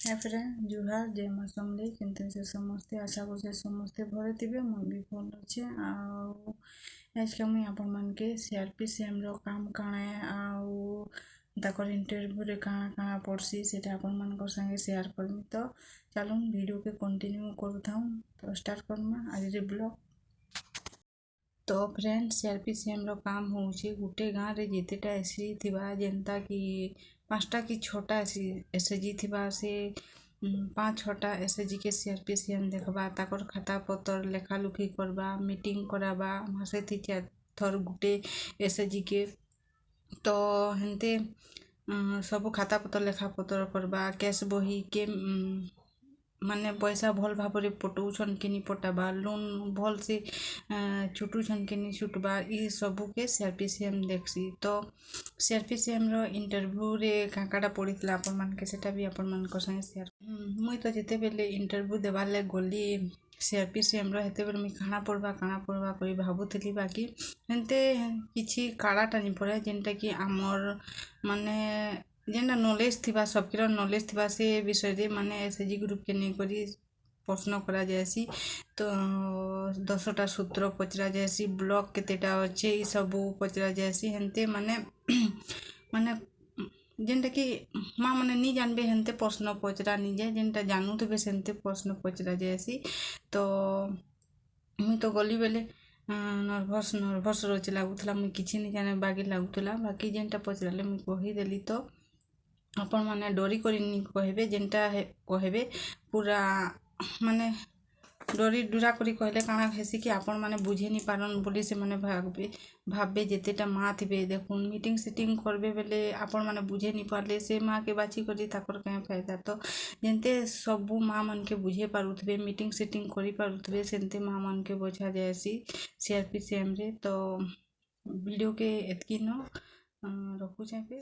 Hi friend जुहार जय माँ समलेई केमती से समस्ते आशा कर समस्ते भले थे मुझे भी भल अच्छे आज के मुझे आपण मान के CRPCM रो काम काଣା आउ ताकर इंटरव्यू रे काଣା काଣା पड़सी से आपण मान संगे शेयर करमी। तो चलो वीडियो के कंटिन्यू करूँ तो स्टार्ट करमा आज ब्लॉग। तो फ्रेंड CRPCM रो काम होउछि गुटे गाँव रे जेतेटा एसएचजी थिबा जेनता कि 5टा कि 6टा एसएचजी थिबा से 5-6टा एसएचजी के CRPCM देखबा ताकर खाता पत्र लेखा लुखी करबा मीटिंग कराबा मासे थी 4 थर गुटे एसएचजी के। तो हेनते सब खाता पत्र लेखा पत्र करबा कैश बही के माने पैसा भल भाव पटौछन कि नहीं पटाबा लोन भल से छुटुछन कि नहीं छुटबा ये सबू के CRPCM देखसी। तो CRPCM रो इंटरव्यू रे काकाटा पड़ीला आपण मान के सेटा भी आपण मान संगे शेयर मुई तो जेते बेले इंटरव्यू देबार ले गली CRPCM रो हेते बेले मुई काଣା पड़बा करी भाबुथली बाकी हेनते किछि काड़ाटा नहीं पड़े जेनटा कि आमर माने जेनटा नॉलेज थिबा सबकिर नॉलेज थिबा से विषय रे माने एसएचजी ग्रुप के नहीं करी प्रश्न करा जायसी। तो 10टा सूत्र पचरा जायसी ब्लॉक केतेटा अच्छे ये सब पचरा जायसी हेनते माने माने जेनटा कि माँ मैंने नहीं जानबे हेनते प्रश्न पचरा नहीं जाए जेनटा जानू थे सेनते प्रश्न पचरा जायसी। तो मुई तो गली बेले नर्भस रोचे लगुला मुई किसी नहीं जाने बागी लगुला बाकी जेनटा पचराले मुई कहीदेली। तो आपण माने डरी करी नहीं कहबे जेनटा कहबे पूरा माने डरी डुरा करी कहले काଣା हेसी कि आपण माने बुझे नहीं पारन बोली से माने भाबे जेतेटा माँ थे देखुन मीटिंग सीटिंग करबे बेले आपण माने बुझे नहीं पारले से माँ के बाची करी ताकर क्या फायदा। तो जेनते सबू माँ मन के बुझे पारुथबे मीटिंग सीटिंग करी पारुथबे सेनते माँ मन के बोझा जायसी CRPCM रे। तो वीडियो के एतकी न रखुछे पे।